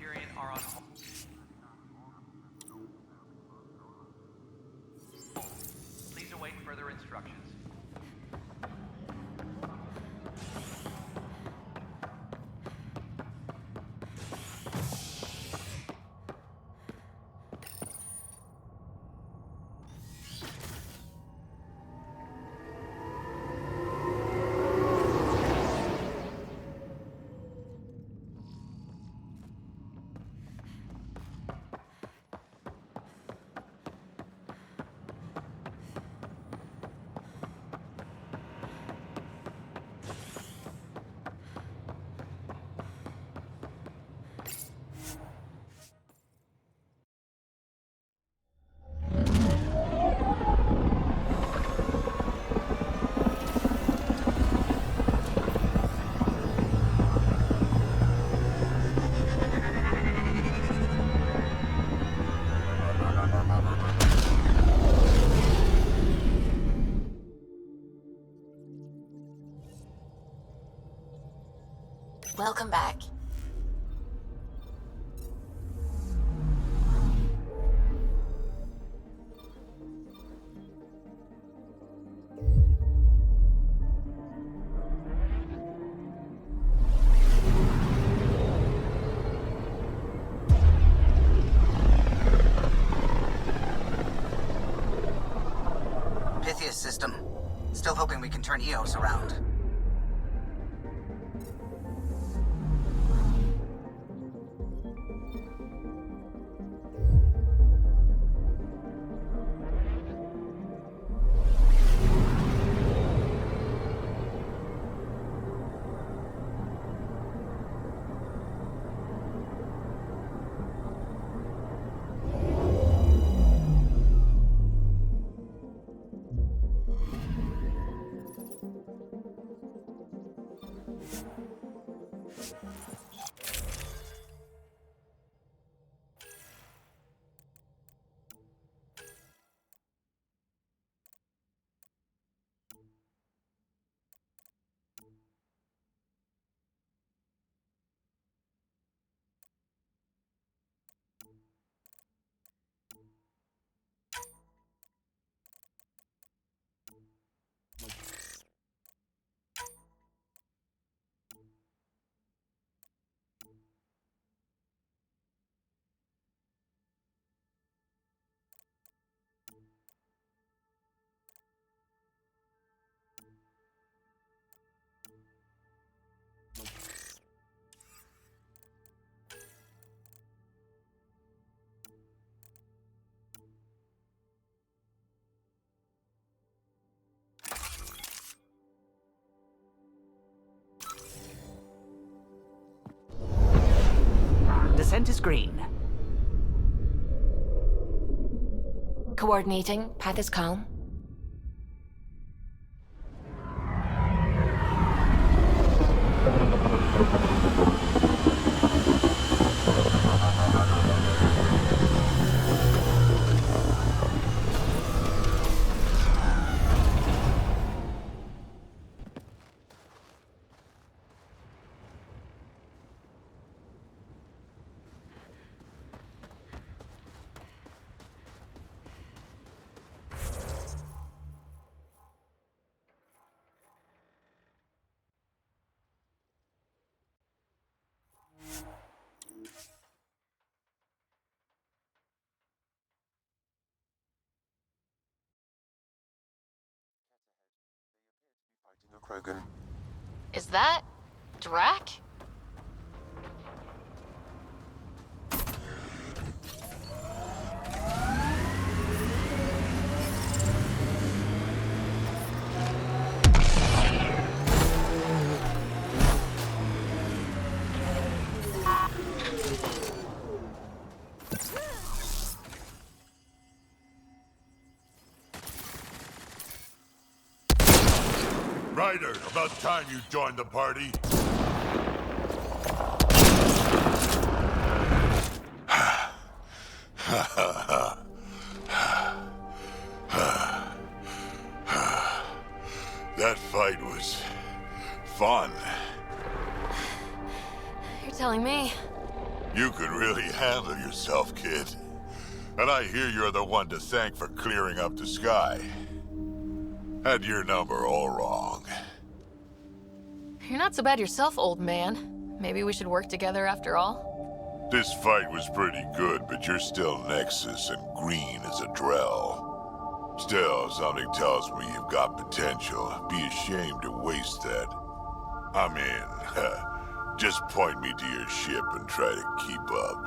Hyperion are on hold. Please await further instructions. Welcome back. Pythia's system. Still hoping we can turn Eos around. Descent is green. Coordinating. Path is calm. Krogan. Is that Drac? Ryder, about time you joined the party. That fight was fun. You're telling me. You could really handle yourself, kid. And I hear you're the one to thank for clearing up the sky. Had your number all wrong. You're not so bad yourself, old man. Maybe we should work together after all? This fight was pretty good, but you're still Nexus and green as a Drell. Still, something tells me you've got potential. Be ashamed to waste that. I'm in. Just point me to your ship and try to keep up.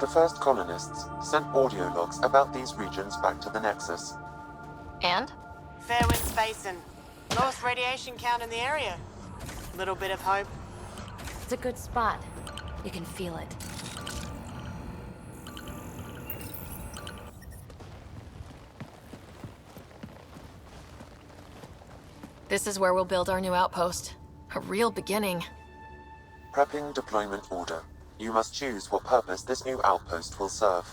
The first colonists sent audio logs about these regions back to the Nexus. And? Fair wind spacing. Lowest radiation count in the area. Little bit of hope. It's a good spot. You can feel it. This is where we'll build our new outpost. A real beginning. Prepping deployment order. You must choose what purpose this new outpost will serve.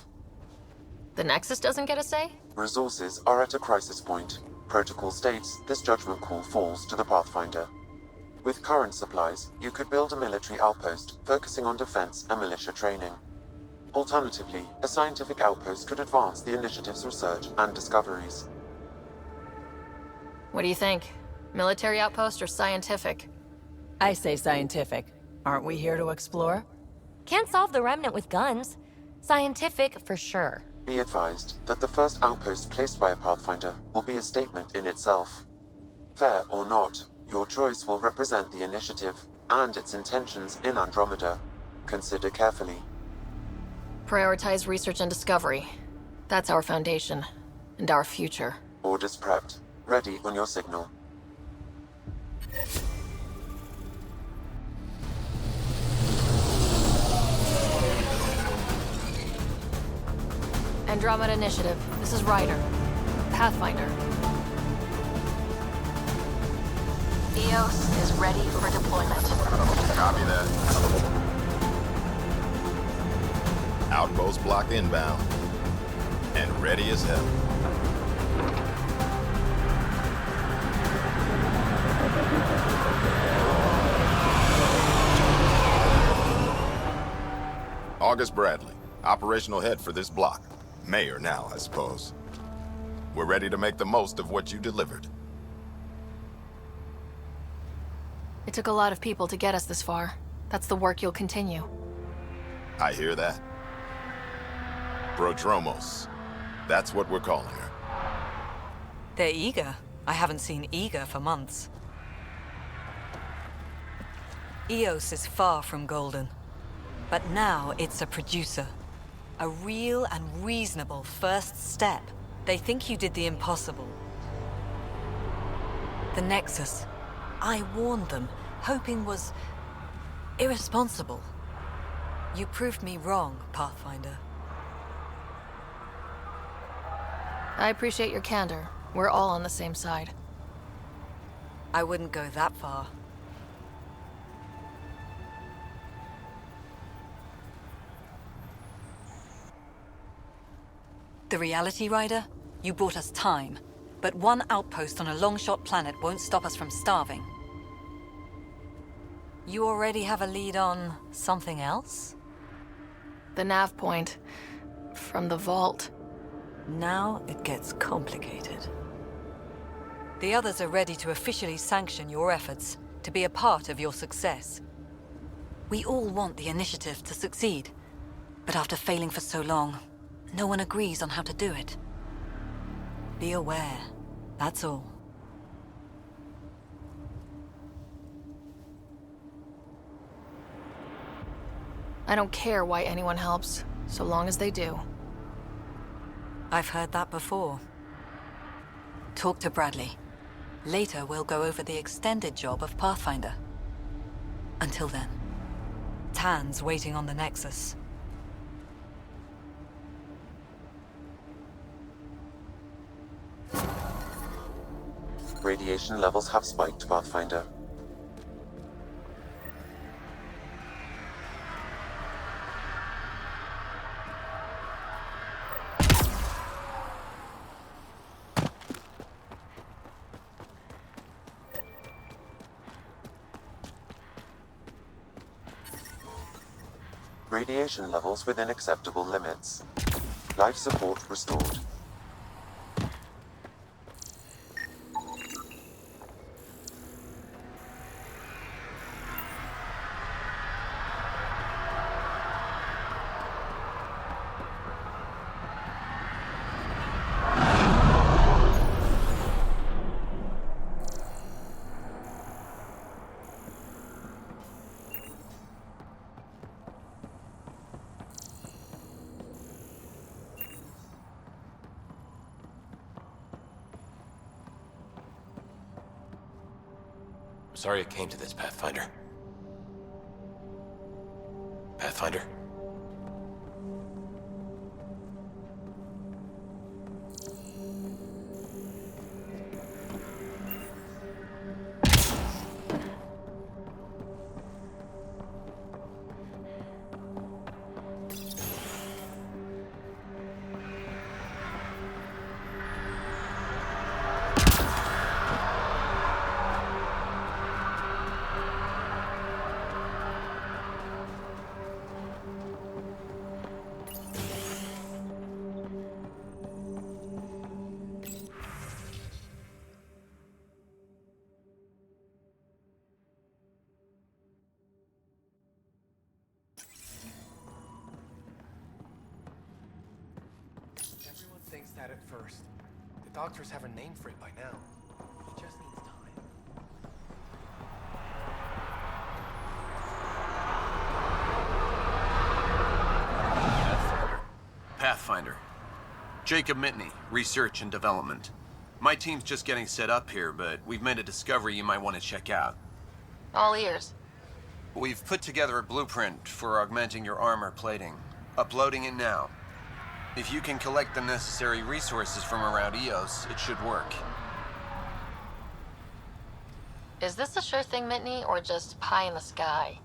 The Nexus doesn't get a say? Resources are at a crisis point. Protocol states this judgment call falls to the Pathfinder. With current supplies, you could build a military outpost focusing on defense and militia training. Alternatively, a scientific outpost could advance the initiative's research and discoveries. What do you think? Military outpost or scientific? I say scientific. Aren't we here to explore? Can't solve the remnant with guns. Scientific for sure. Be advised that the first outpost placed by a Pathfinder will be a statement in itself. Fair or not, your choice will represent the initiative and its intentions in Andromeda. Consider carefully. Prioritize research and discovery. That's our foundation. And our future. Orders prepped. Ready on your signal. Andromeda Initiative. This is Ryder. Pathfinder. EOS is ready for deployment. Copy that. Outpost block inbound. And ready as hell. August Bradley, operational head for this block. Mayor now, I suppose. We're ready to make the most of what you delivered. It took a lot of people to get us this far. That's the work you'll continue. I hear that. Prodromos. That's what we're calling her. They're eager. I haven't seen eager for months. EOS is far from golden. But now it's a producer. A real and reasonable first step. They think you did the impossible. The Nexus. I warned them, hoping was irresponsible. You proved me wrong, Pathfinder. I appreciate your candor. We're all on the same side. I wouldn't go that far. The reality, Rider? You bought us time. But one outpost on a long-shot planet won't stop us from starving. You already have a lead on something else? The nav point. From the vault. Now it gets complicated. The others are ready to officially sanction your efforts, to be a part of your success. We all want the initiative to succeed, but after failing for so long, no one agrees on how to do it. Be aware, that's all. I don't care why anyone helps, so long as they do. I've heard that before. Talk to Bradley. Later, we'll go over the extended job of Pathfinder. Until then, Tan's waiting on the Nexus. Radiation levels have spiked, Pathfinder. Radiation levels within acceptable limits. Life support restored. Sorry it came to this, Pathfinder. Pathfinder? Everyone thinks that at first. The doctors have a name for it by now. It just needs time. Pathfinder. Jacob Mitney, Research and Development. My team's just getting set up here, but we've made a discovery you might want to check out. All ears. We've put together a blueprint for augmenting your armor plating. Uploading it now. If you can collect the necessary resources from around EOS, it should work. Is this a sure thing, Mitney, or just pie in the sky?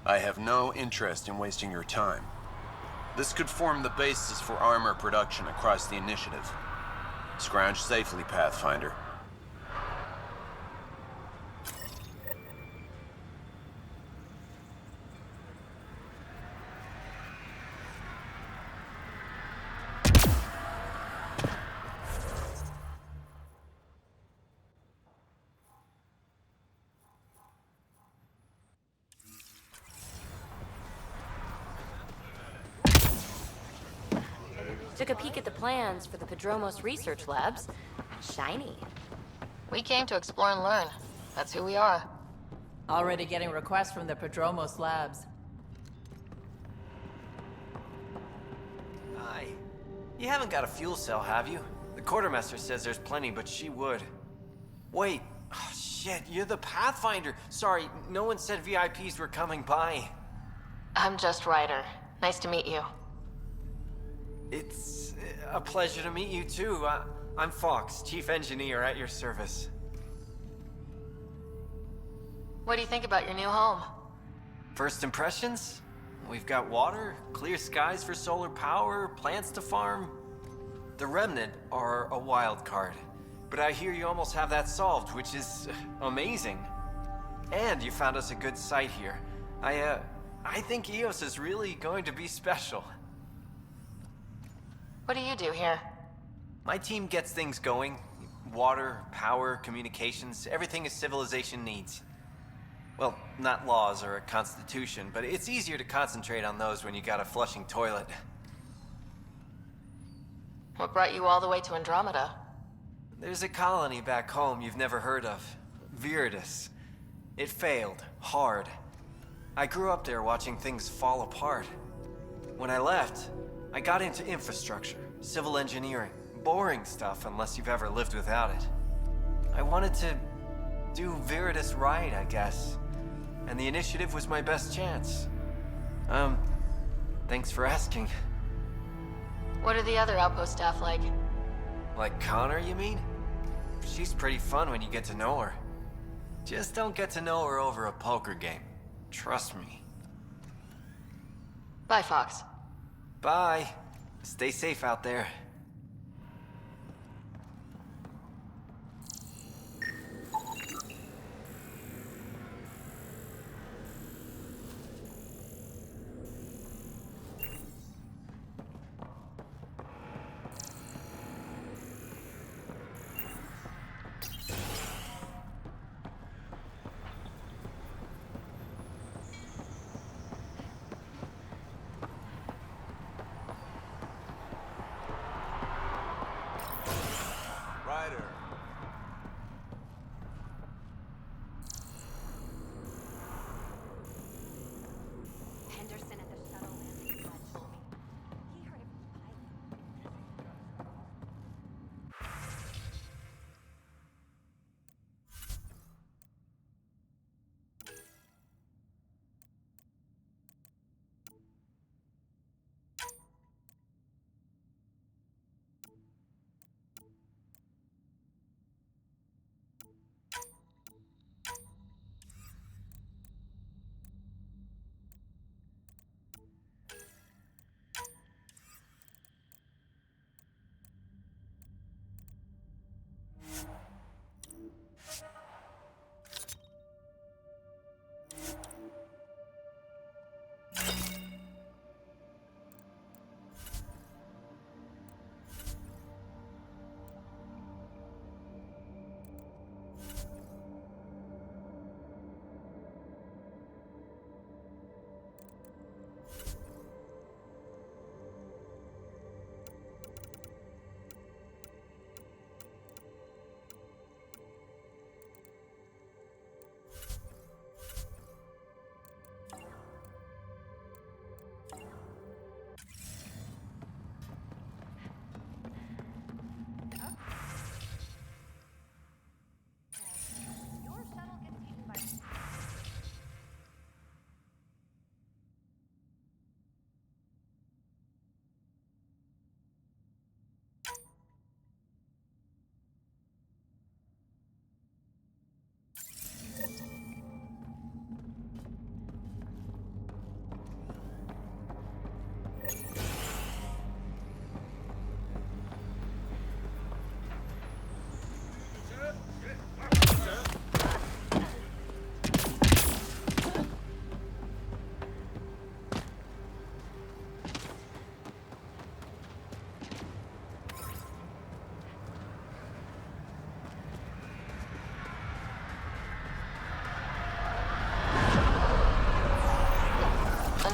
I have no interest in wasting your time. This could form the basis for armor production across the initiative. Scrounge safely, Pathfinder. Took a peek at the plans for the Padromos research labs. Shiny. We came to explore and learn. That's who we are. Already getting requests from the Padromos labs. Aye. You haven't got a fuel cell, have you? The quartermaster says there's plenty, but she would. Wait. Oh, shit, you're the Pathfinder. Sorry, no one said VIPs were coming by. I'm just Ryder. Nice to meet you. It's a pleasure to meet you, too. I'm Fox, Chief Engineer at your service. What do you think about your new home? First impressions? We've got water, clear skies for solar power, plants to farm. The Remnant are a wild card, but I hear you almost have that solved, which is amazing. And you found us a good site here. I think EOS is really going to be special. What do you do here? My team gets things going. Water, power, communications, everything a civilization needs. Well, not laws or a constitution, but it's easier to concentrate on those when you got a flushing toilet. What brought you all the way to Andromeda? There's a colony back home you've never heard of. Viridis. It failed. Hard. I grew up there watching things fall apart. When I left, I got into infrastructure, civil engineering. Boring stuff unless you've ever lived without it. I wanted to do Viridis right, I guess. And the initiative was my best chance. Thanks for asking. What are the other outpost staff like? Like Connor, you mean? She's pretty fun when you get to know her. Just don't get to know her over a poker game. Trust me. Bye, Fox. Bye. Stay safe out there.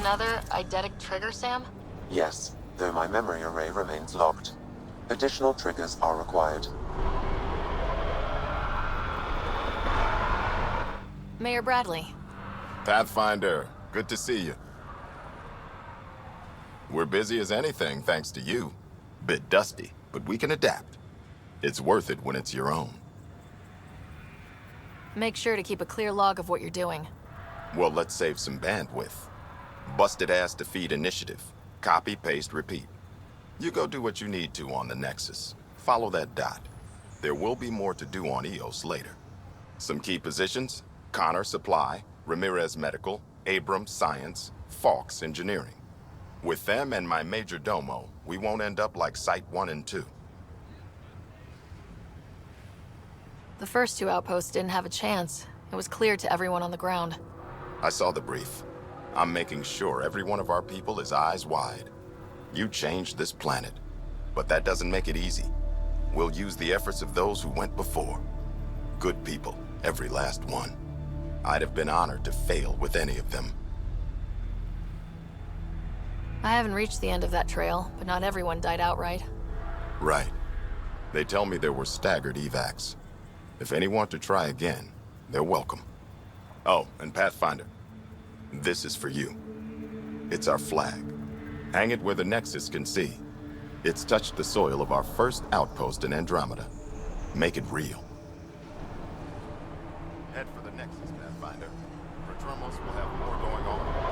another eidetic trigger, Sam? Yes, though my memory array remains locked. Additional triggers are required. Mayor Bradley. Pathfinder, good to see you. We're busy as anything thanks to you. Bit dusty, but we can adapt. It's worth it when it's your own. Make sure to keep a clear log of what you're doing. Well, let's save some bandwidth. Busted ass to feed initiative. Copy, paste, repeat. You go do what you need to on the Nexus. Follow that dot. There will be more to do on EOS later. Some key positions: Connor Supply, Ramirez Medical, Abrams Science, Fawkes Engineering. With them and my major domo, we won't end up like Site 1 and 2. The first two outposts didn't have a chance. It was clear to everyone on the ground. I saw the brief. I'm making sure every one of our people is eyes wide. You changed this planet, but that doesn't make it easy. We'll use the efforts of those who went before. Good people, every last one. I'd have been honored to fail with any of them. I haven't reached the end of that trail, but not everyone died outright. Right. They tell me there were staggered evacs. If any want to try again, they're welcome. Oh, and Pathfinder, this is for you. It's our flag. Hang it where the Nexus can see. It's touched the soil of our first outpost in Andromeda. Make it real. Head for the Nexus, Pathfinder. Patromos will have more going on.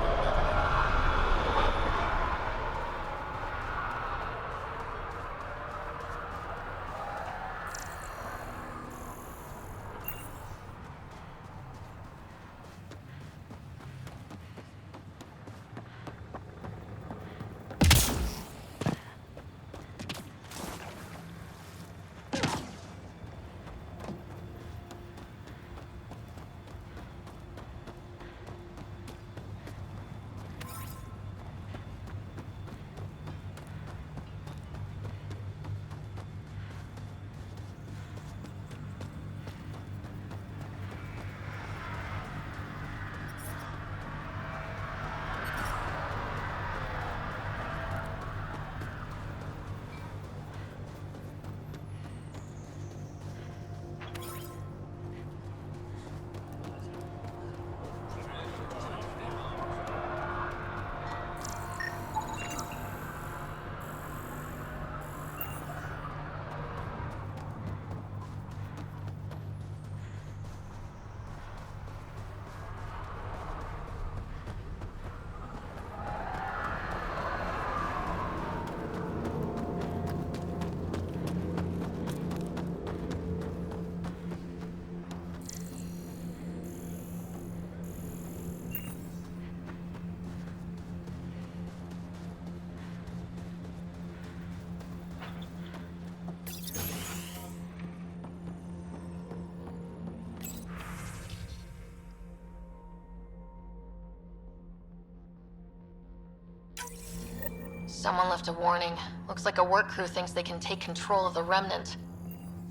Someone left a warning. Looks like a work crew thinks they can take control of the Remnant.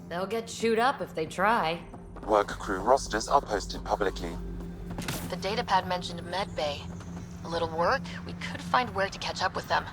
They'll get chewed up if they try. Work crew rosters are posted publicly. The datapad mentioned Med Bay. A little work, we could find where to catch up with them.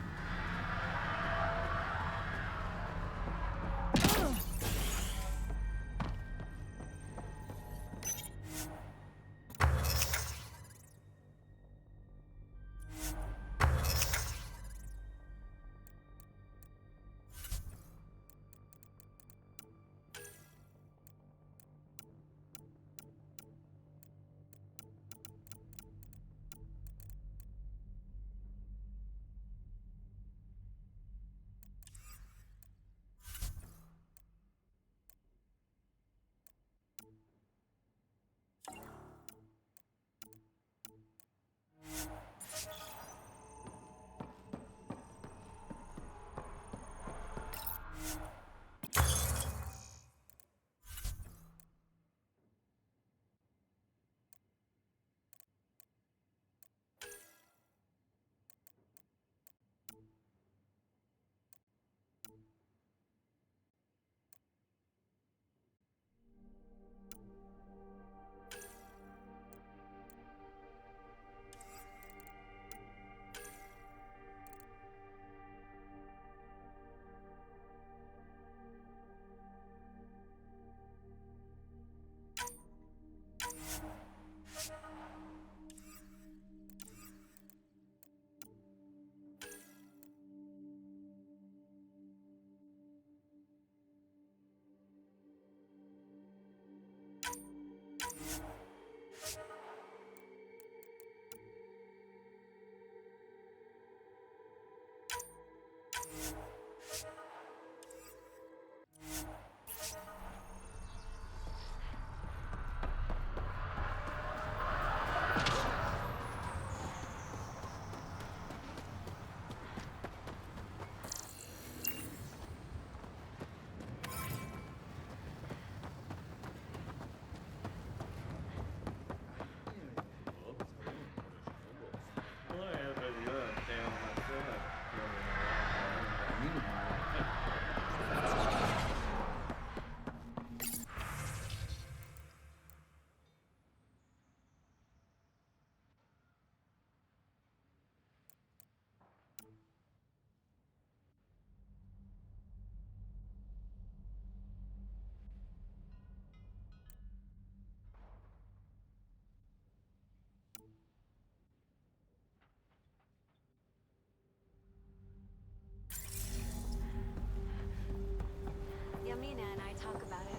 Yamina and I talk about it.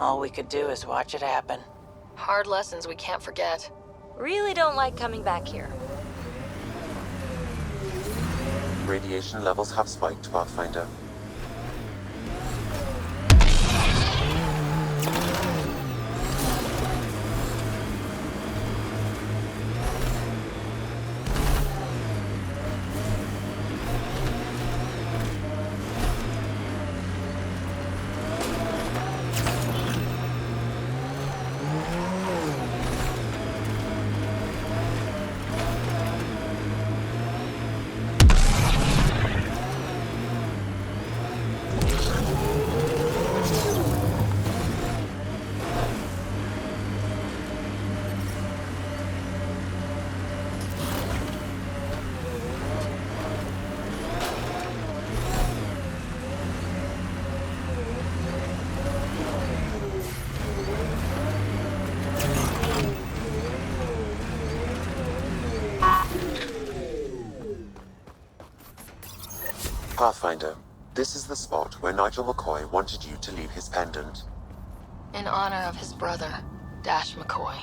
All we could do is watch it happen. Hard lessons we can't forget. Really don't like coming back here. Radiation levels have spiked, Pathfinder. Pathfinder, this is the spot where Nigel McCoy wanted you to leave his pendant. In honor of his brother, Dash McCoy.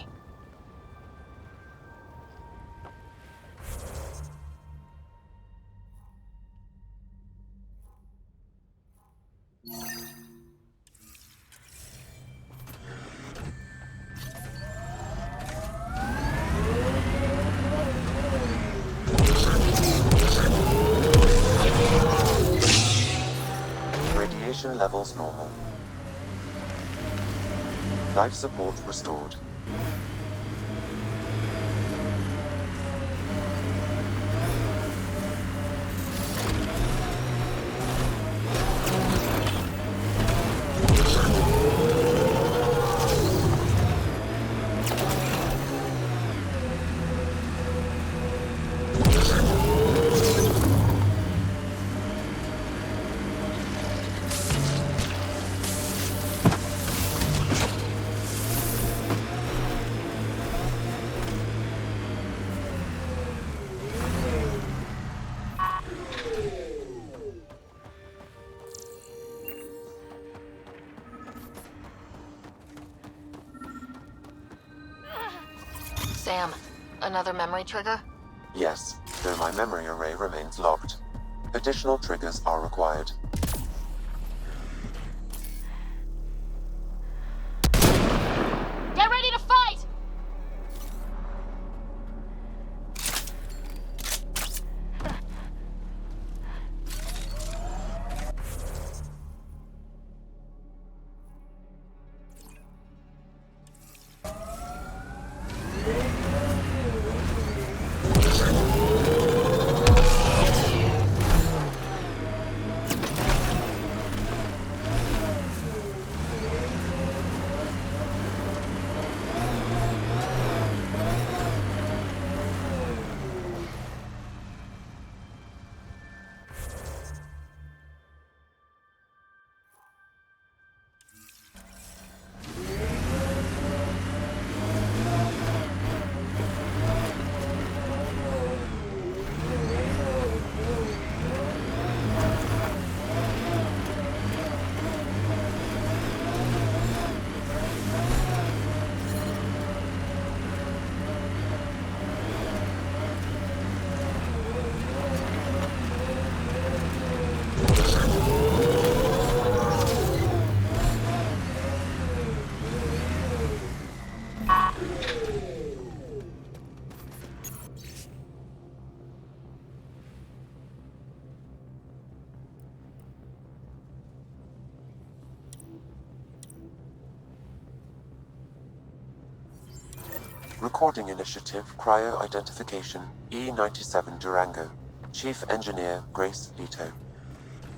Radiation levels normal. Life support restored. Sam, another memory trigger? Yes, though my memory array remains locked. Additional triggers are required. Get ready to fight! Recording Initiative Cryo Identification E97 Durango. Chief Engineer Grace Leto.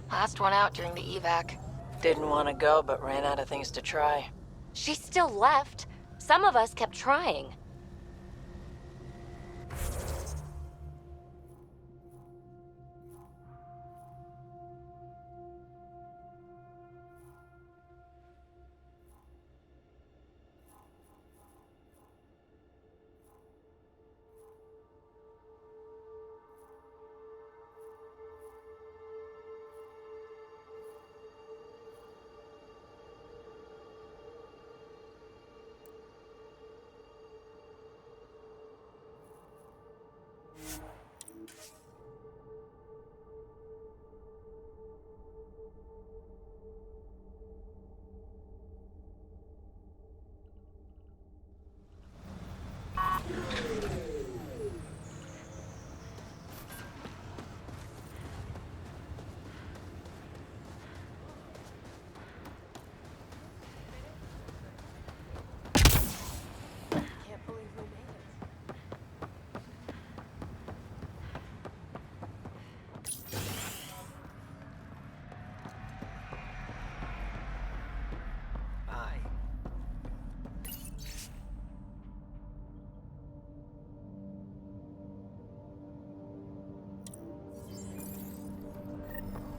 Last one out during the evac. Didn't want to go, but ran out of things to try. She still left. Some of us kept trying.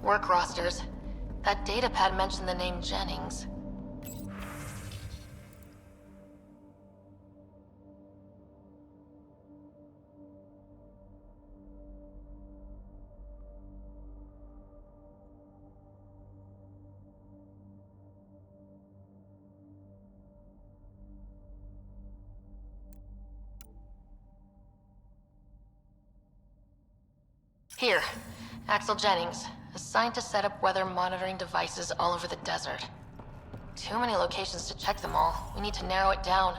Work rosters. That datapad mentioned the name Jennings. Here, Axel Jennings, assigned to set up weather monitoring devices all over the desert. Too many locations to check them all. We need to narrow it down.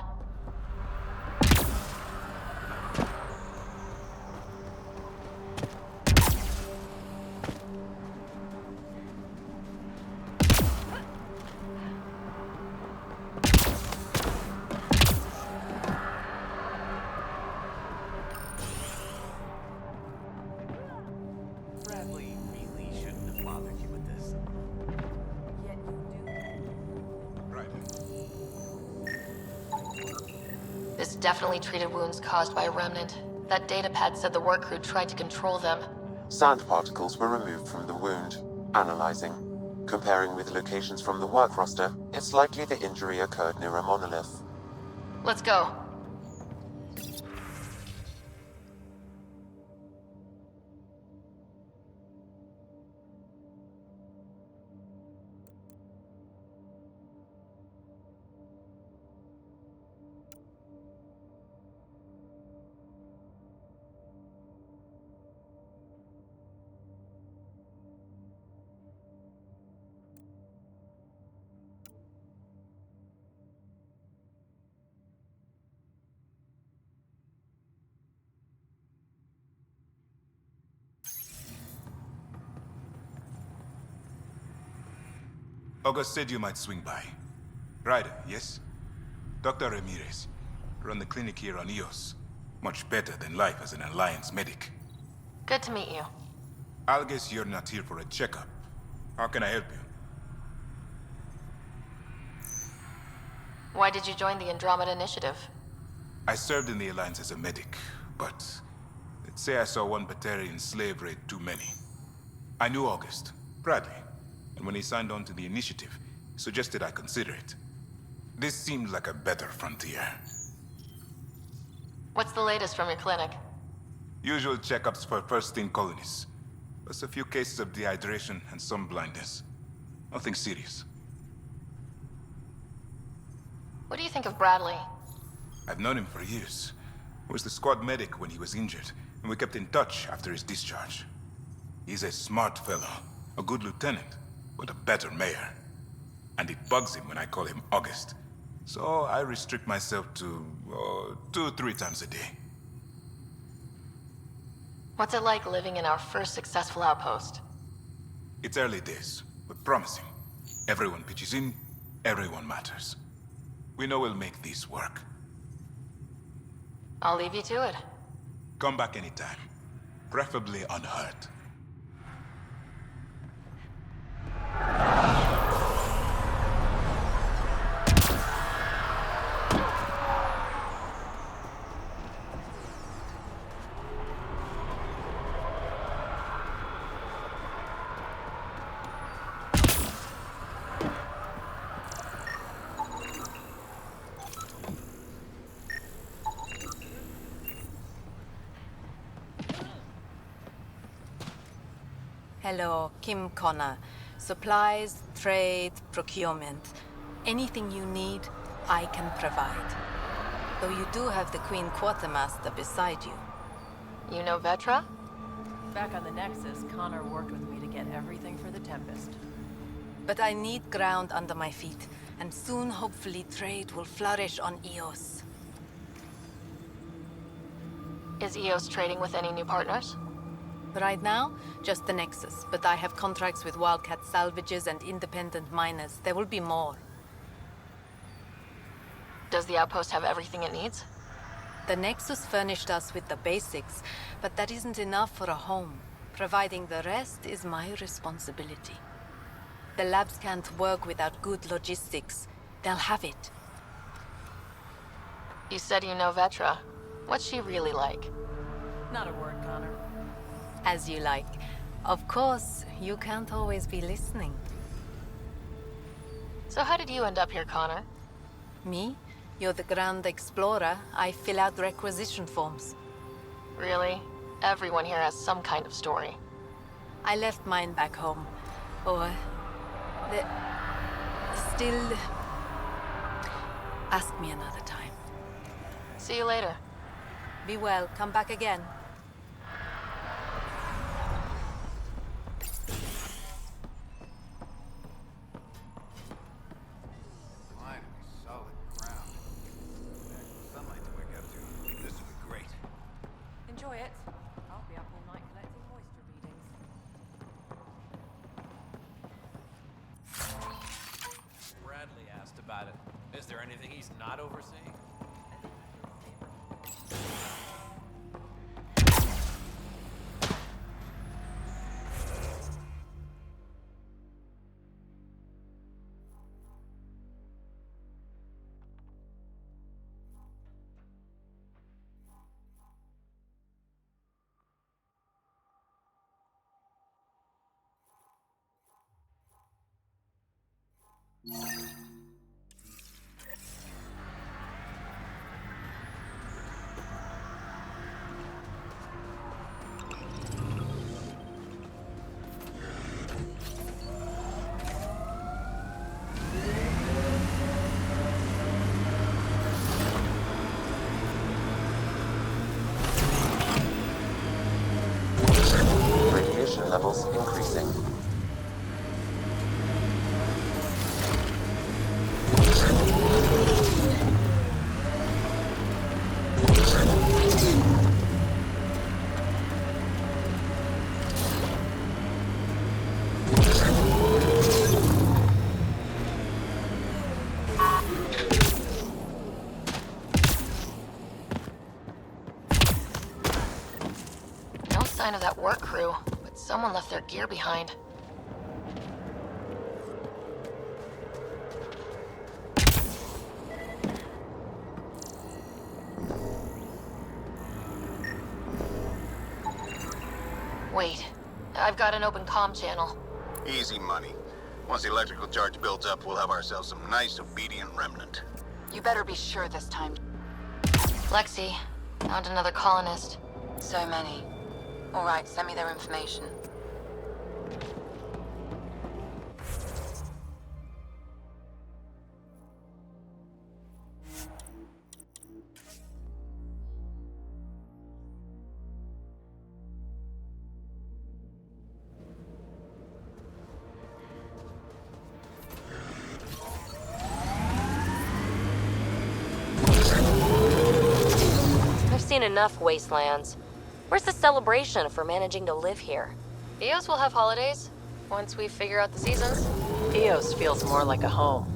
Bradley really shouldn't have bothered you with this. Yet you do. This definitely treated wounds caused by a remnant. That datapad said the work crew tried to control them. Sand particles were removed from the wound. Analyzing. Comparing with locations from the work roster, it's likely the injury occurred near a monolith. Let's go. August said you might swing by. Ryder, yes? Dr. Ramirez. Run the clinic here on Eos. Much better than life as an Alliance medic. Good to meet you. I'll guess you're not here for a checkup. How can I help you? Why did you join the Andromeda Initiative? I served in the Alliance as a medic, but let's say I saw one Batarian slave raid too many. I knew August, Bradley, and when he signed on to the initiative, he suggested I consider it. This seemed like a better frontier. What's the latest from your clinic? Usual checkups for first-in colonists, plus a few cases of dehydration and some blindness. Nothing serious. What do you think of Bradley? I've known him for years. He was the squad medic when he was injured, and we kept in touch after his discharge. He's a smart fellow, a good lieutenant, but a better mayor. And it bugs him when I call him August. So I restrict myself to 2-3 times a day. What's it like living in our first successful outpost? It's early days, but promising. Everyone pitches in, everyone matters. We know we'll make this work. I'll leave you to it. Come back anytime. Preferably unhurt. Hello, Kim Connor. Supplies, trade, procurement. Anything you need, I can provide. Though you do have the Queen Quartermaster beside you. You know Vetra? Back on the Nexus, Connor worked with me to get everything for the Tempest. But I need ground under my feet, and soon, hopefully, trade will flourish on Eos. Is EOS trading with any new partners? Right now, just the Nexus, but I have contracts with Wildcat salvages and independent miners. There will be more. Does the outpost have everything it needs? The Nexus furnished us with the basics, but that isn't enough for a home. Providing the rest is my responsibility. The labs can't work without good logistics. They'll have it. You said you know Vetra. What's she really like? Not a word, Connor. As you like. Of course, you can't always be listening. So how did you end up here, Connor? Me? You're the Grand Explorer. I fill out requisition forms. Really? Everyone here has some kind of story. I left mine back home. Or... Still... Ask me another time. See you later. Be well. Come back again. Enjoy it. I'll be up all night collecting moisture readings. Bradley asked about it. Is there anything he's not overseeing? Radiation levels increasing. No sign of that work crew, but someone left their gear behind. Wait, I've got an open comm channel. Easy money. Once the electrical charge builds up, we'll have ourselves some nice obedient remnant. You better be sure this time. Lexi, found another colonist. So many. All right, send me their information. I've seen enough wastelands. Where's the celebration for managing to live here? EOS will have holidays, once we figure out the seasons. EOS feels more like a home,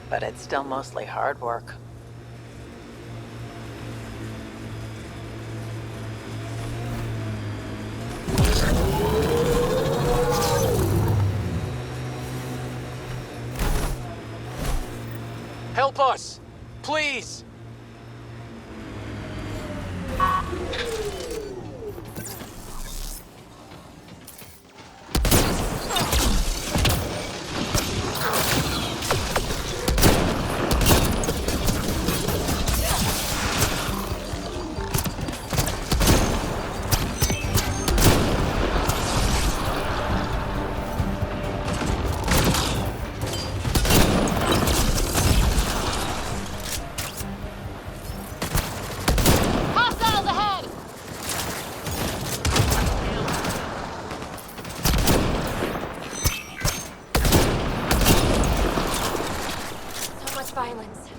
but it's still mostly hard work. Help us! Please! Hostiles ahead! So much violence.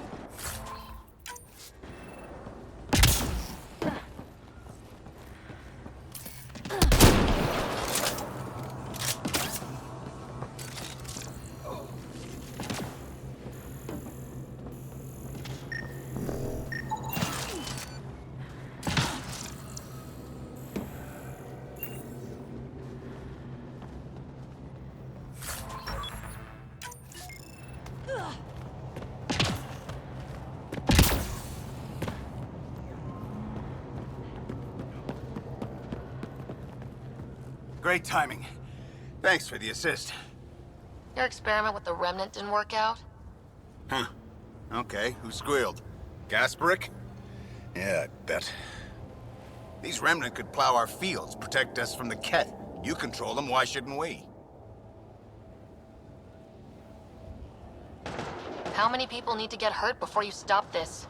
Great timing. Thanks for the assist. Your experiment with the remnant didn't work out? Huh. Okay, who squealed? Gasprick? Yeah, I bet. These remnant could plow our fields, protect us from the Ket. You control them, why shouldn't we? How many people need to get hurt before you stop this?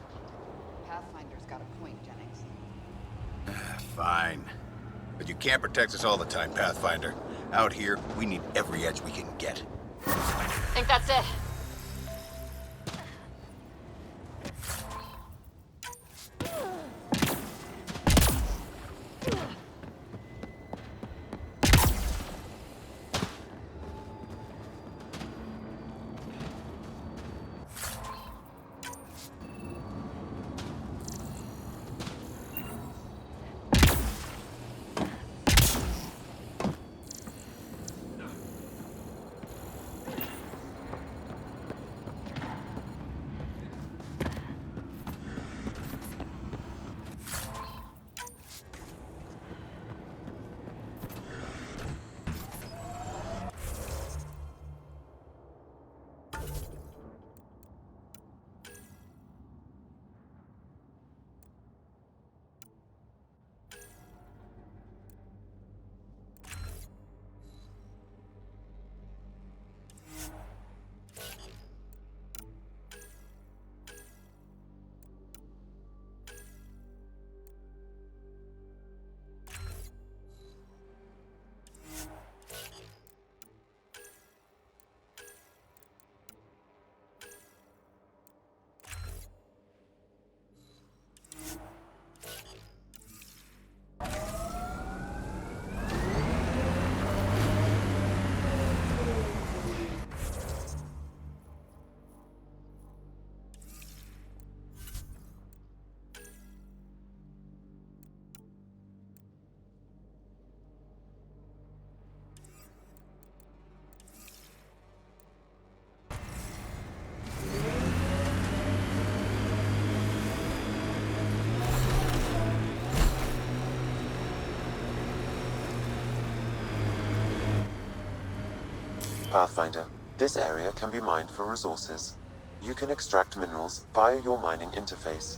Pathfinder's got a point, Jennings. Fine. But you can't protect us all the time, Pathfinder. Out here, we need every edge we can get. Think that's it? Pathfinder, this area can be mined for resources. You can extract minerals via your mining interface.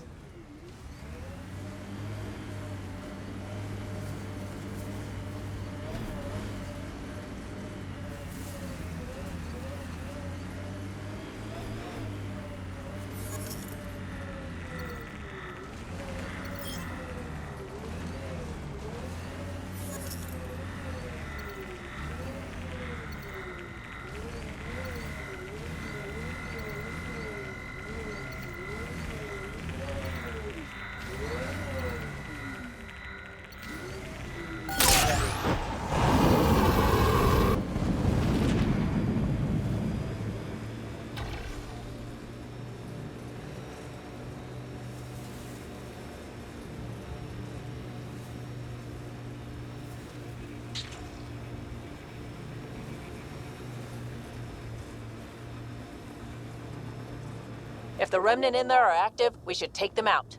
If the remnant in there are active, we should take them out.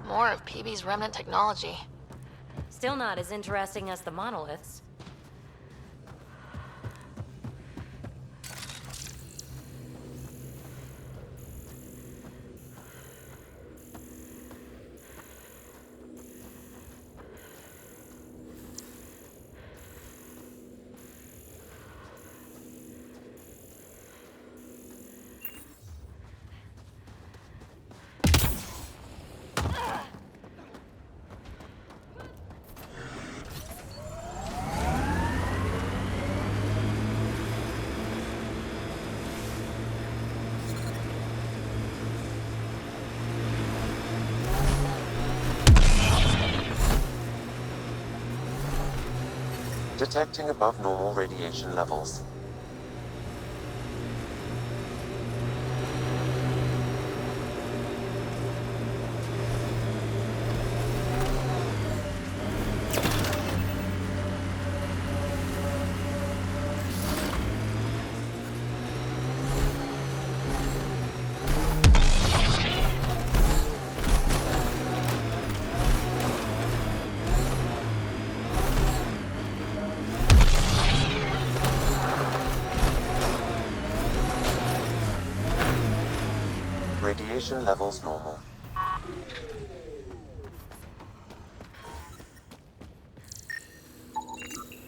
More of PB's remnant technology. Still not as interesting as the monoliths. Detecting above normal radiation levels. Radiation levels normal.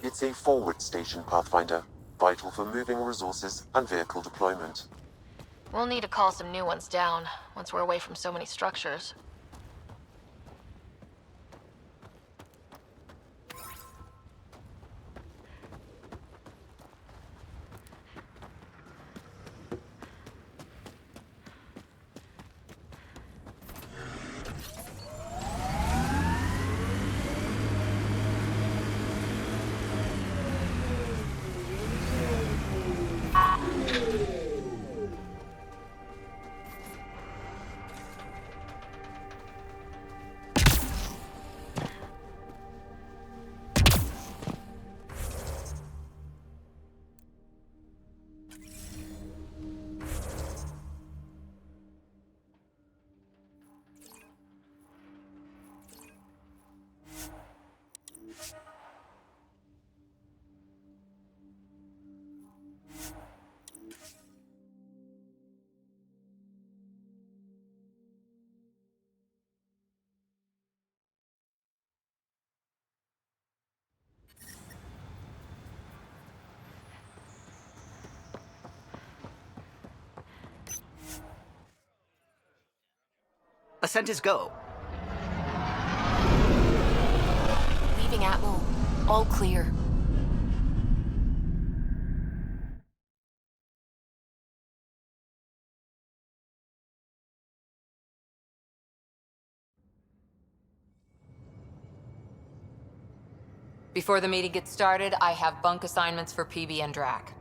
It's a forward station, Pathfinder, vital for moving resources and vehicle deployment. We'll need to call some new ones down once we're away from so many structures. Ascent is go. Leaving Atmo. All clear. Before the meeting gets started, I have bunk assignments for PB and Drac.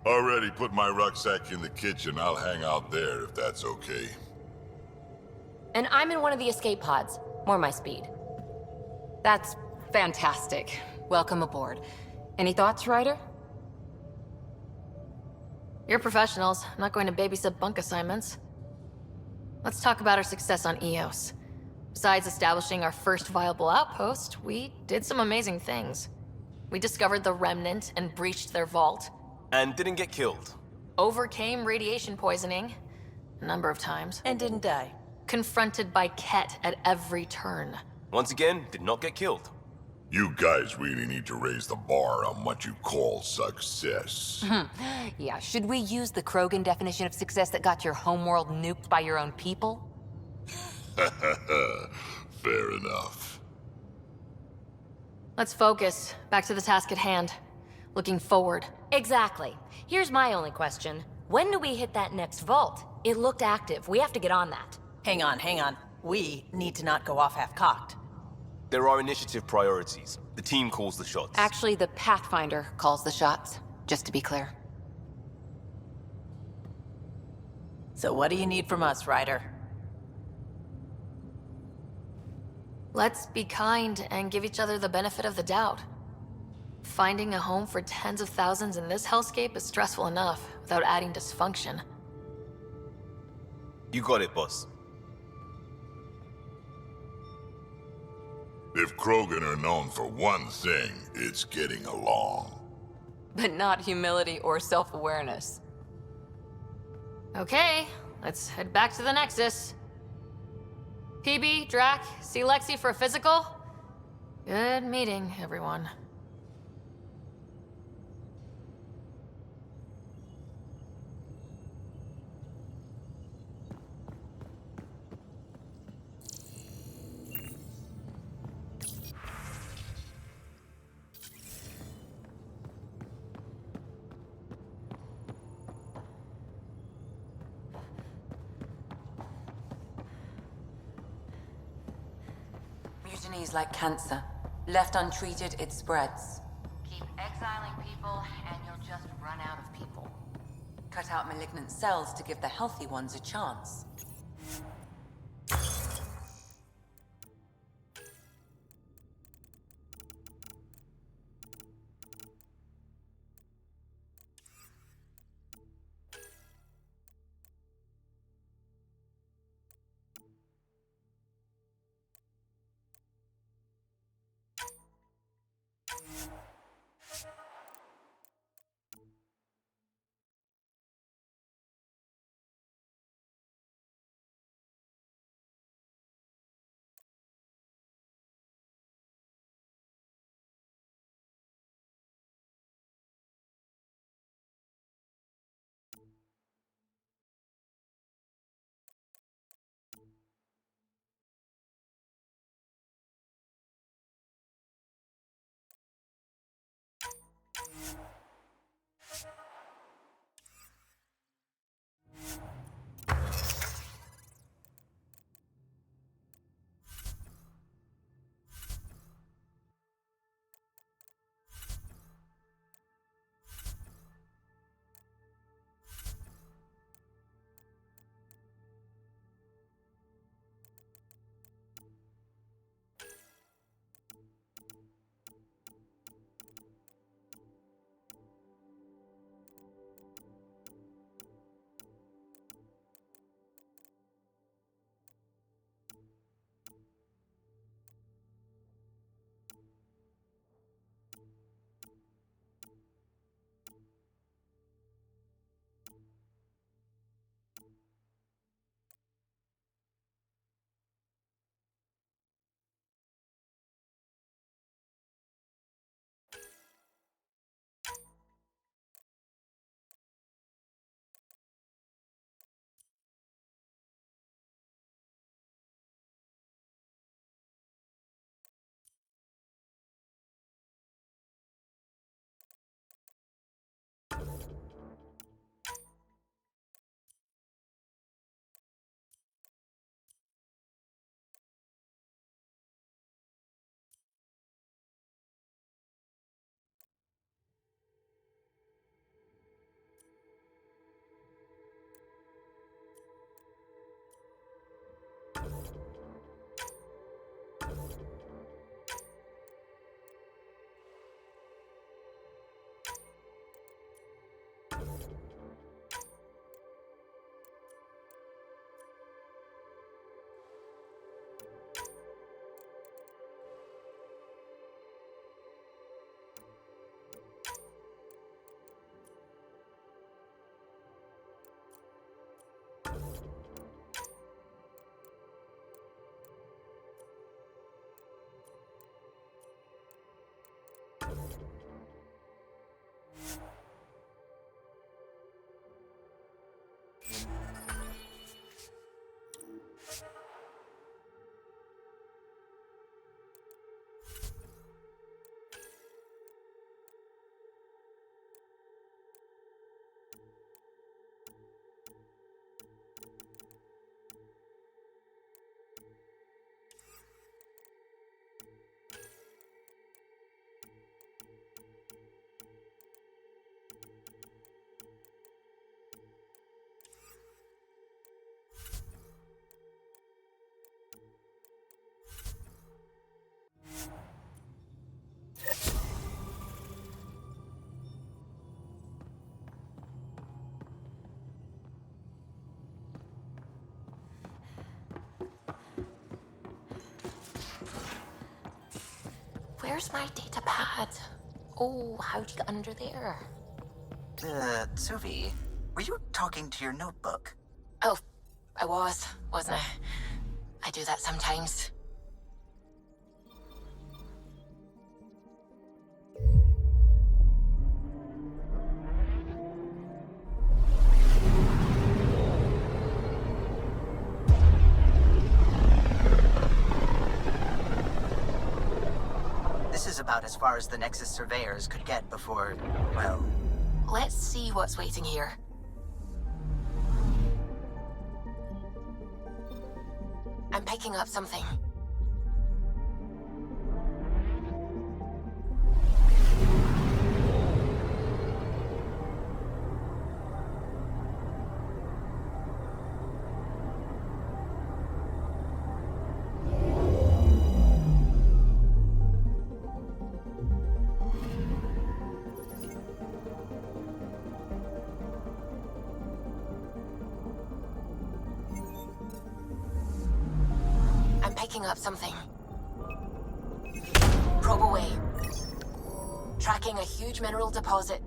Already put my rucksack in the kitchen. I'll hang out there if that's okay. And I'm in one of the escape pods. More my speed. That's fantastic. Welcome aboard. Any thoughts, Ryder? You're professionals. I'm not going to babysit bunk assignments. Let's talk about our success on Eos. Besides establishing our first viable outpost, we did some amazing things. We discovered the Remnant and breached their vault. And didn't get killed. Overcame radiation poisoning a number of times. And didn't die. Confronted by Ket at every turn. Once again, did not get killed. You guys really need to raise the bar on what you call success. Yeah, should we use the Krogan definition of success that got your homeworld nuked by your own people? Fair enough. Let's focus. Back to the task at hand. Looking forward. Exactly. Here's my only question. When do we hit that next vault? It looked active. We have to get on that. Hang on, hang on. We need to not go off half-cocked. There are initiative priorities. The team calls the shots. Actually, the Pathfinder calls the shots, just to be clear. So what do you need from us, Ryder? Let's be kind and give each other the benefit of the doubt. Finding a home for tens of thousands in this hellscape is stressful enough without adding dysfunction. You got it, boss. If Krogan are known for one thing, it's getting along. But not humility or self-awareness. Okay, let's head back to the Nexus. PB, Drac, see Lexi for a physical? Good meeting, everyone. Mutiny is like cancer. Left untreated, it spreads. Keep exiling people, and you'll just run out of people. Cut out malignant cells to give the healthy ones a chance. Where's my data pad? Oh, how'd you get under there? Suvi, were you talking to your notebook? Oh, I wasn't I? I do that sometimes. This is about as far as the Nexus surveyors could get before, well... Let's see what's waiting here. I'm picking up something. Picking up something. Probe away. Tracking a huge mineral deposit.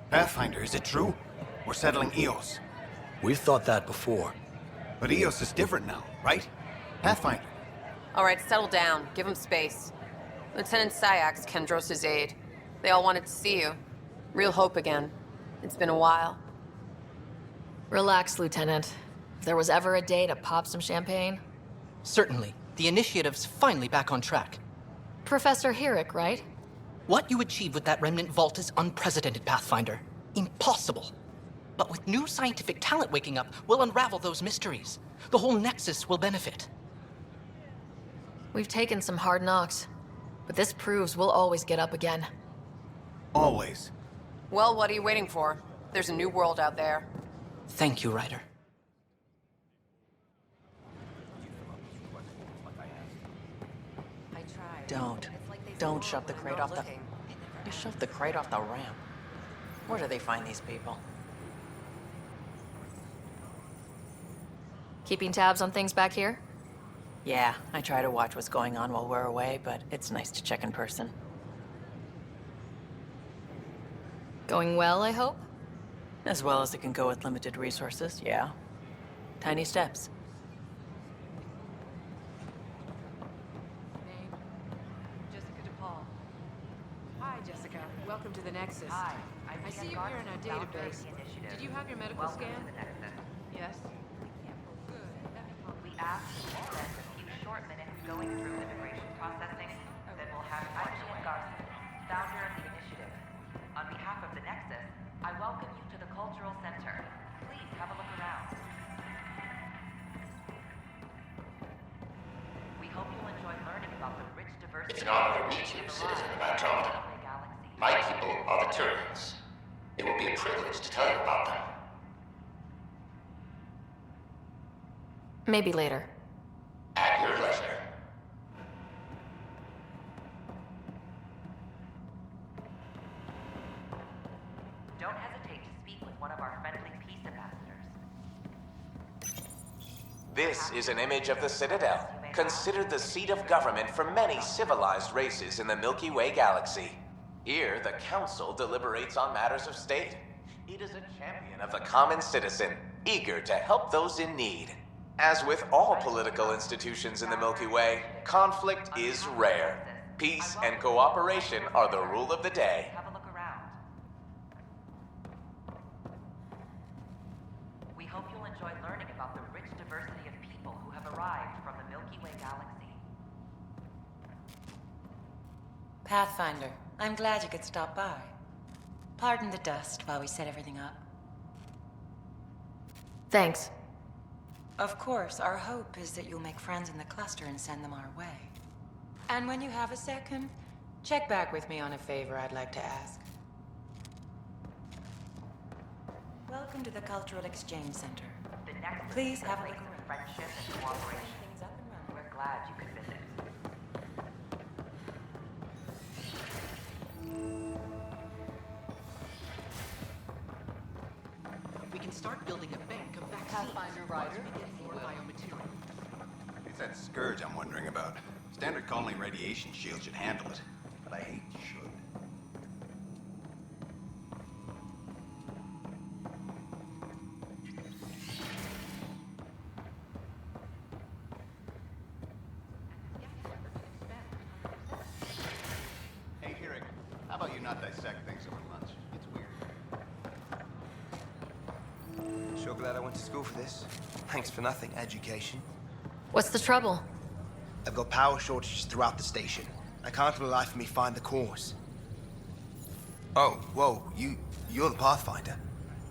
Pathfinder, is it true? We're settling Eos. We've thought that before. But Eos is different now, right? Pathfinder. All right, settle down. Give him space. Lieutenant Syax, Kendros' aide. They all wanted to see you. Real hope again. It's been a while. Relax, Lieutenant. If there was ever a day to pop some champagne... Certainly. The initiative's finally back on track. Professor Herrick, right? What you achieved with that remnant vault is unprecedented, Pathfinder. Impossible. But with new scientific talent waking up, we'll unravel those mysteries. The whole Nexus will benefit. We've taken some hard knocks, but this proves we'll always get up again. Always. Well, what are you waiting for? There's a new world out there. Thank you, Ryder. Don't shove the crate off the... You shoved the crate off the ramp. Where do they find these people? Keeping tabs on things back here? Yeah, I try to watch what's going on while we're away, but it's nice to check in person. Going well, I hope? As well as it can go with limited resources, yeah. Tiny steps. Hi, Jessica. Welcome to the Nexus. Hi. I see you here in our database. Did you have your medical scan? Yes. We ask you to spend a few short minutes going through immigration processing, then we'll have Archie and Garson, founder of the initiative. On behalf of the Nexus, I welcome you to the Cultural Center. Please have a look around. We hope you'll enjoy learning about the rich diversity... It's an honor to meet you, citizen of Andromeda. My people are the Turians. It will be a privilege to tell you about them. Maybe later. At your leisure. Don't hesitate to speak with one of our friendly peace ambassadors. This is an image of the Citadel, considered the seat of government for many civilized races in the Milky Way galaxy. Here, the Council deliberates on matters of state. It is a champion of the common citizen, eager to help those in need. As with all political institutions in the Milky Way, conflict is rare. Peace and cooperation are the rule of the day. Have a look around. We hope you'll enjoy learning about the rich diversity of people who have arrived from the Milky Way galaxy. Pathfinder, I'm glad you could stop by. Pardon the dust while we set everything up. Thanks. Of course, our hope is that you'll make friends in the cluster and send them our way. And when you have a second, check back with me on a favor I'd like to ask. Welcome to the Cultural Exchange Center. The Nexus Please is a have a place look of friendship and cooperation. We're glad you could visit. We can start building a bank of vaccines. Pathfinder Ryder. More biomaterial. It's that scourge I'm wondering about. Standard colony radiation shield should handle it, but I hate should. Hey, Herrick, how about you not dissect things over lunch? It's weird. Sure glad I went to school for this. Thanks for nothing, education. What's the trouble? I've got power shortages throughout the station. I can't for the life of me find the cause. Oh, whoa, you're the Pathfinder.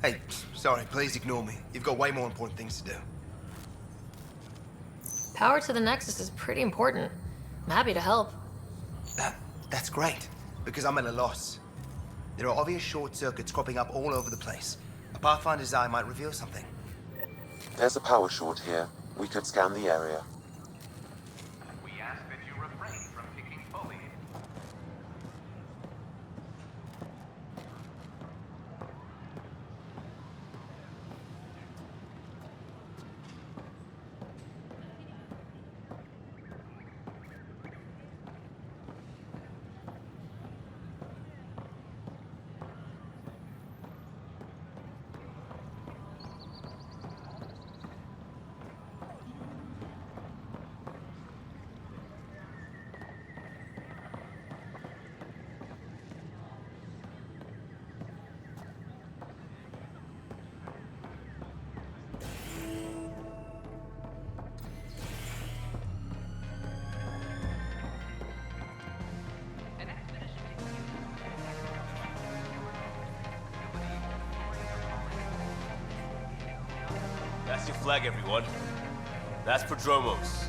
Hey, sorry, please ignore me. You've got way more important things to do. Power to the Nexus is pretty important. I'm happy to help. That's great, because I'm at a loss. There are obvious short circuits cropping up all over the place. A Pathfinder's eye might reveal something. There's a power short here. We could scan the area. We ask that you refrain from picking foliage. That's your flag, everyone. That's Prodromos.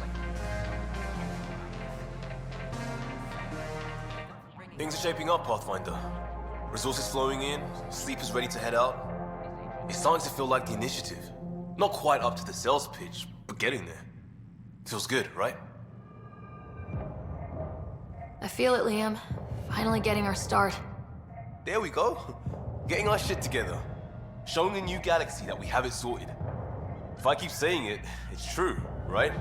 Things are shaping up, Pathfinder. Resources flowing in, sleepers ready to head out. It's starting to feel like the initiative. Not quite up to the sales pitch, but getting there. Feels good, right? I feel it, Liam. Finally getting our start. There we go. Getting our shit together. Showing a new galaxy that we have it sorted. If I keep saying it, it's true, right?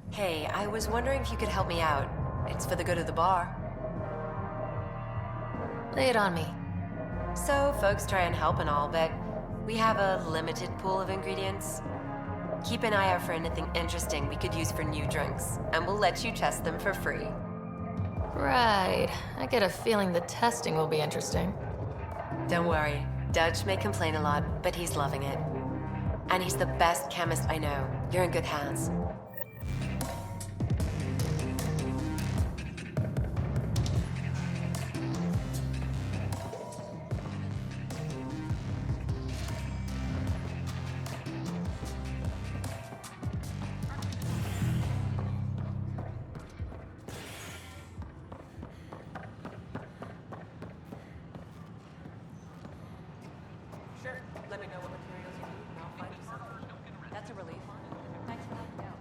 Hey, I was wondering if you could help me out. It's for the good of the bar. Lay it on me. So, folks try and help and all, but we have a limited pool of ingredients. Keep an eye out for anything interesting we could use for new drinks, and we'll let you test them for free. Right. I get a feeling the testing will be interesting. Don't worry. Dutch may complain a lot, but he's loving it. And he's the best chemist I know. You're in good hands. Let me know what materials you need, and I'll find you some. That's a relief. Thanks for helping out.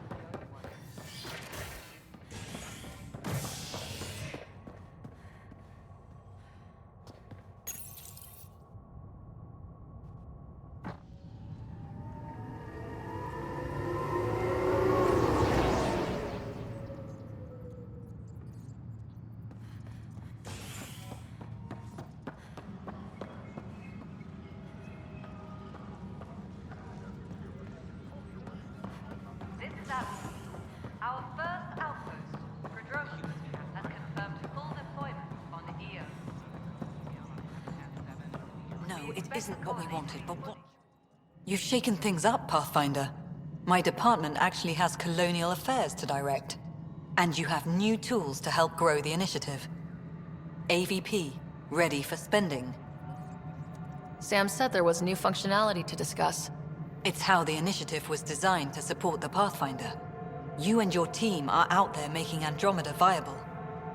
This is Alice. Our first outpost, Prodromos, has confirmed full deployment on the EO. No, it isn't what we wanted, but what... You've shaken things up, Pathfinder. My department actually has colonial affairs to direct. And you have new tools to help grow the initiative. AVP, ready for spending. Sam said there was new functionality to discuss. It's how the initiative was designed to support the Pathfinder. You and your team are out there making Andromeda viable.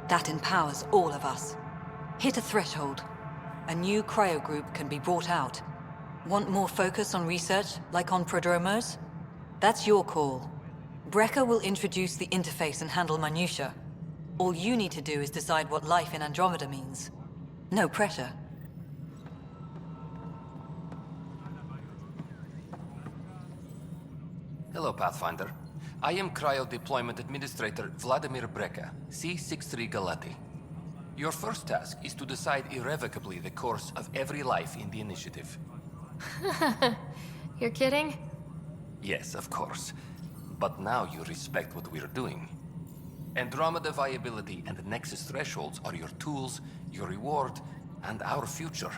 That empowers all of us. Hit a threshold. A new cryo group can be brought out. Want more focus on research, like on Prodromos? That's your call. Brecker will introduce the interface and handle minutiae. All you need to do is decide what life in Andromeda means. No pressure. Hello, Pathfinder. I am Cryo Deployment Administrator Vladimir Brecker, C-63 Galati. Your first task is to decide irrevocably the course of every life in the initiative. You're kidding? Yes, of course. But now you respect what we're doing. Andromeda viability and Nexus thresholds are your tools, your reward, and our future.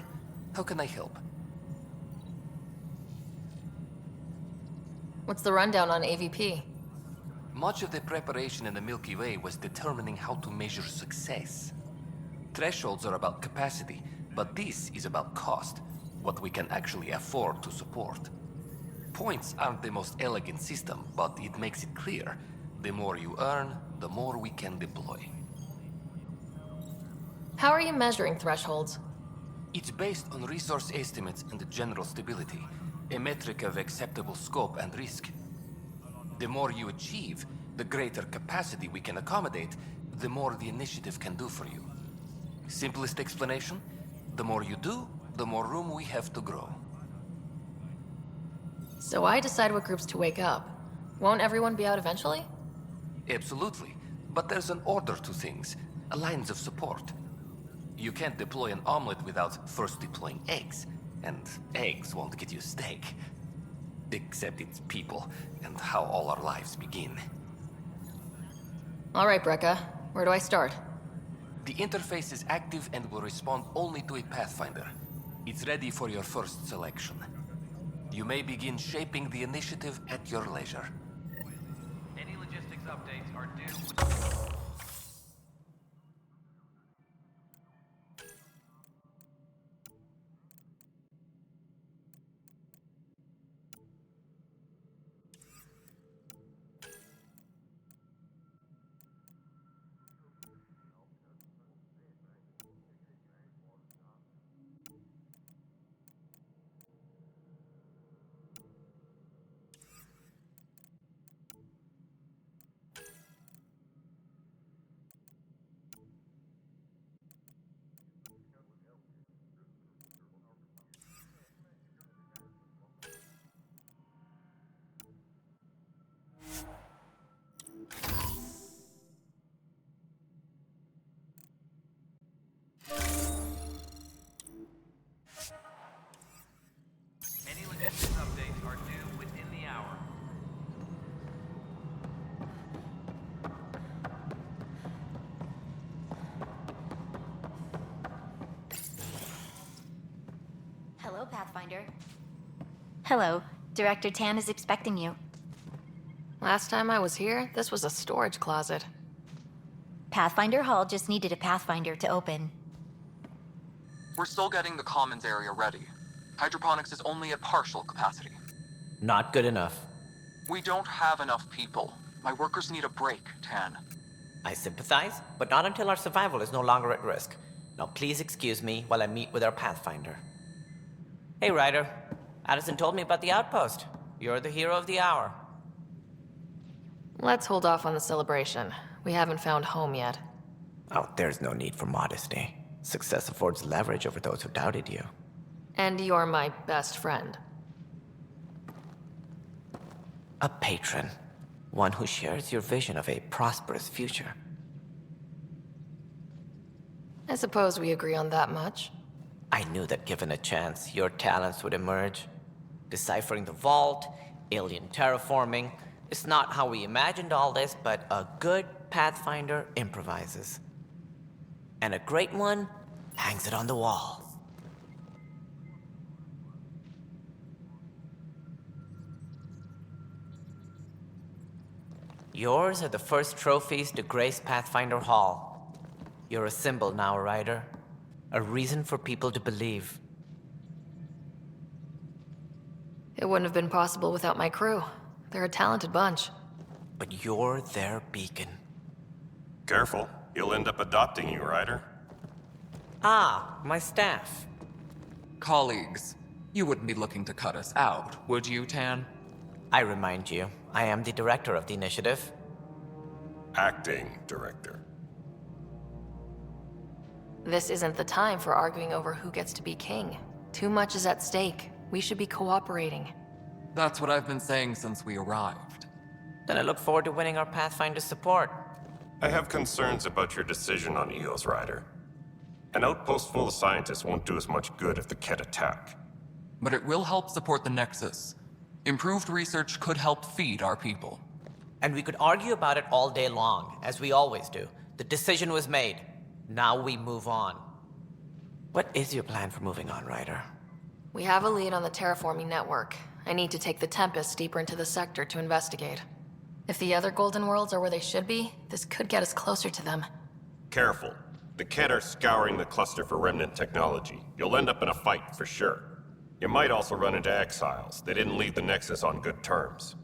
How can I help? What's the rundown on AVP? Much of the preparation in the Milky Way was determining how to measure success. Thresholds are about capacity, but this is about cost. What we can actually afford to support. Points aren't the most elegant system, but it makes it clear. The more you earn, the more we can deploy. How are you measuring thresholds? It's based on resource estimates and general stability, a metric of acceptable scope and risk. The more you achieve, the greater capacity we can accommodate, the more the initiative can do for you. Simplest explanation, the more you do, the more room we have to grow. So I decide what groups to wake up. Won't everyone be out eventually? Absolutely, but there's an order to things, lines of support. You can't deploy an omelet without first deploying eggs, and eggs won't get you steak. Except it's people, and how all our lives begin. All right, Brekka. Where do I start? The interface is active and will respond only to a Pathfinder. It's ready for your first selection. You may begin shaping the initiative at your leisure. Any logistics updates are due. Any logistics updates are due within the hour. Hello, Pathfinder. Hello. Director Tan is expecting you. Last time I was here, this was a storage closet. Pathfinder Hall just needed a Pathfinder to open. We're still getting the commons area ready. Hydroponics is only at partial capacity. Not good enough. We don't have enough people. My workers need a break, Tan. I sympathize, but not until our survival is no longer at risk. Now please excuse me while I meet with our Pathfinder. Hey, Ryder. Addison told me about the outpost. You're the hero of the hour. Let's hold off on the celebration. We haven't found home yet. Oh, there's no need for modesty. Success affords leverage over those who doubted you. And you're my best friend. A patron. One who shares your vision of a prosperous future. I suppose we agree on that much. I knew that given a chance, your talents would emerge. Deciphering the vault, alien terraforming. It's not how we imagined all this, but a good Pathfinder improvises. And a great one hangs it on the wall. Yours are the first trophies to grace Pathfinder Hall. You're a symbol now, Ryder. A reason for people to believe. It wouldn't have been possible without my crew. They're a talented bunch. But you're their beacon. Careful. He'll end up adopting you, Ryder. Ah, my staff. Colleagues, you wouldn't be looking to cut us out, would you, Tan? I remind you, I am the director of the initiative. Acting director. This isn't the time for arguing over who gets to be king. Too much is at stake. We should be cooperating. That's what I've been saying since we arrived. Then I look forward to winning our Pathfinder's support. I have concerns about your decision on EOS, Ryder. An outpost full of scientists won't do us much good if the Ket attack. But it will help support the Nexus. Improved research could help feed our people. And we could argue about it all day long, as we always do. The decision was made. Now we move on. What is your plan for moving on, Ryder? We have a lead on the terraforming network. I need to take the Tempest deeper into the sector to investigate. If the other Golden Worlds are where they should be, this could get us closer to them. Careful. The Kett are scouring the cluster for remnant technology. You'll end up in a fight, for sure. You might also run into exiles. They didn't leave the Nexus on good terms.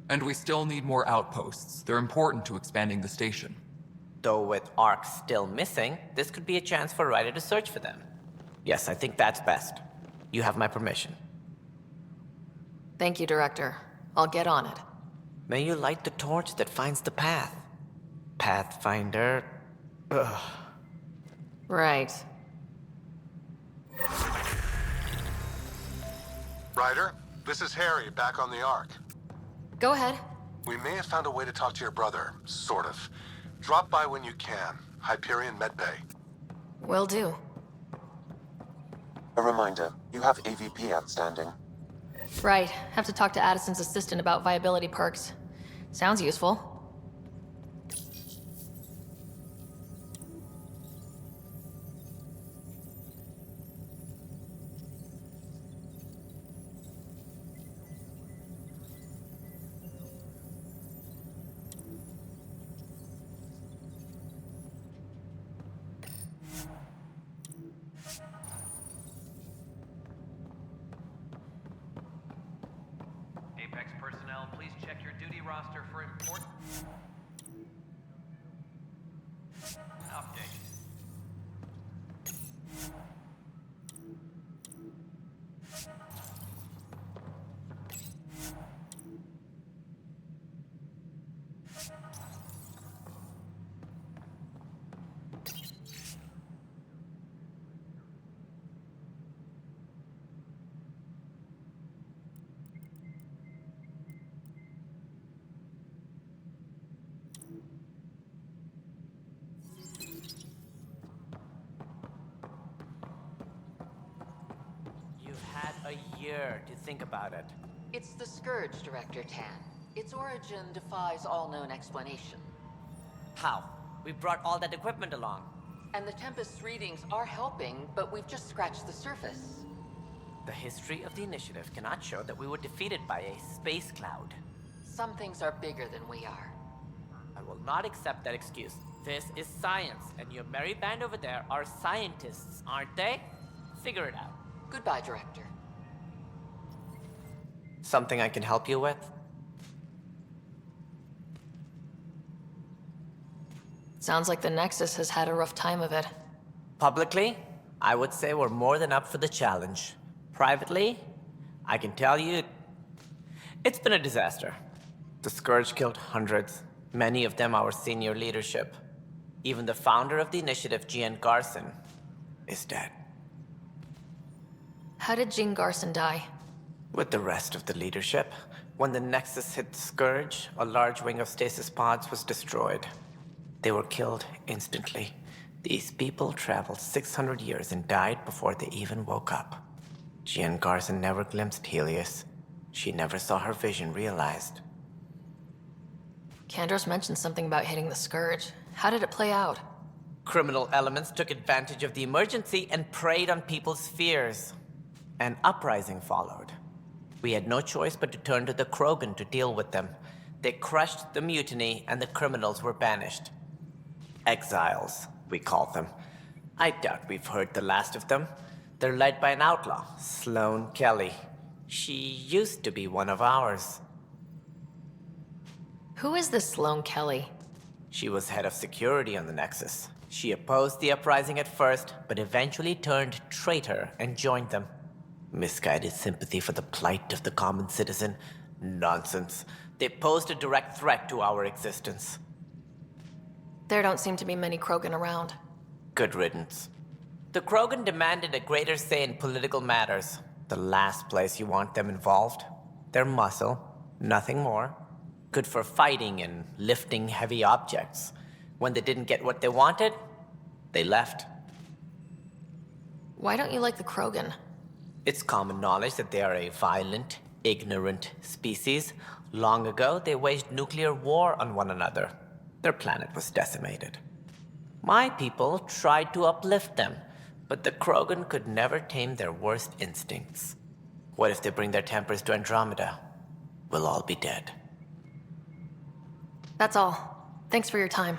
And we still need more outposts. They're important to expanding the station. Though with Ark still missing, this could be a chance for Ryder to search for them. Yes, I think that's best. You have my permission. Thank you, Director. I'll get on it. May you light the torch that finds the path. Pathfinder... Ugh. Right. Ryder, this is Harry, back on the Ark. Go ahead. We may have found a way to talk to your brother, sort of. Drop by when you can. Hyperion Medbay. Will do. A reminder, you have AVP outstanding. Right. Have to talk to Addison's assistant about viability perks. Sounds useful. Apex personnel, please check your duty roster for important... Update. You've had a year to think about it. It's the Scourge, Director Tan. Its origin defies all known explanation. How? We brought all that equipment along. And the Tempest's readings are helping, but we've just scratched the surface. The history of the Initiative cannot show that we were defeated by a space cloud. Some things are bigger than we are. I will not accept that excuse. This is science, and your merry band over there are scientists, aren't they? Figure it out. Goodbye, Director. Something I can help you with? Sounds like the Nexus has had a rough time of it. Publicly, I would say we're more than up for the challenge. Privately, I can tell you, it's been a disaster. The Scourge killed hundreds, many of them our senior leadership. Even the founder of the Initiative, Gian Garson, is dead. How did Jean Garson die? With the rest of the leadership, when the Nexus hit the Scourge, a large wing of stasis pods was destroyed. They were killed instantly. These people traveled 600 years and died before they even woke up. Jean Garson never glimpsed Helios. She never saw her vision realized. Kandros mentioned something about hitting the Scourge. How did it play out? Criminal elements took advantage of the emergency and preyed on people's fears. An uprising followed. We had no choice but to turn to the Krogan to deal with them. They crushed the mutiny and the criminals were banished. Exiles, we called them. I doubt we've heard the last of them. They're led by an outlaw, Sloane Kelly. She used to be one of ours. Who is this Sloane Kelly? She was head of security on the Nexus. She opposed the uprising at first, but eventually turned traitor and joined them. Misguided sympathy for the plight of the common citizen? Nonsense. They posed a direct threat to our existence. There don't seem to be many Krogan around. Good riddance. The Krogan demanded a greater say in political matters. The last place you want them involved. They're muscle, nothing more. Good for fighting and lifting heavy objects. When they didn't get what they wanted, they left. Why don't you like the Krogan? It's common knowledge that they are a violent, ignorant species. Long ago, they waged nuclear war on one another. Their planet was decimated. My people tried to uplift them, but the Krogan could never tame their worst instincts. What if they bring their tempers to Andromeda? We'll all be dead. That's all. Thanks for your time.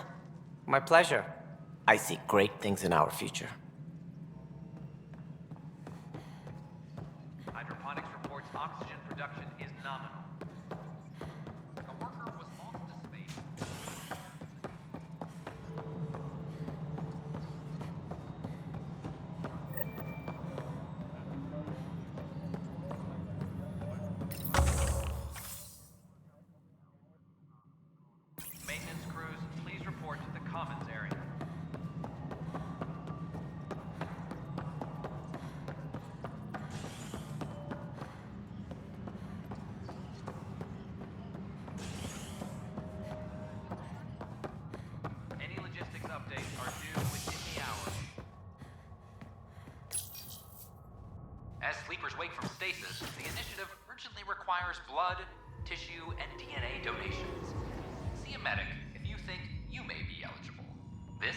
My pleasure. I see great things in our future. Hydroponics reports oxygen production is nominal. A worker was lost to space. Maintenance crews, please report to the commons area. Any logistics updates are due within the hour. As sleepers wake from stasis, the initiative urgently requires blood, tissue, and DNA donations. See a medic if you think you may be eligible. This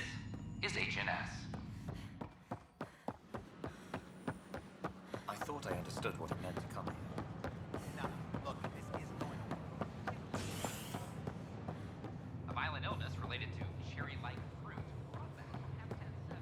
is HNS. I thought I understood what it meant to come here. Now, look, this is going on. A violent illness related to cherry-like fruit brought back Habitat 7.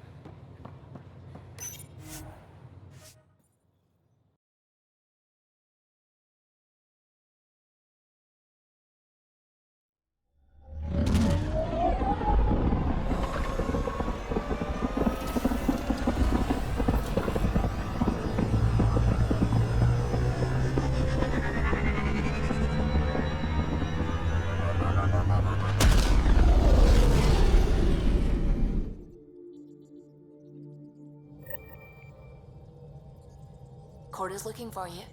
Corda's looking for you.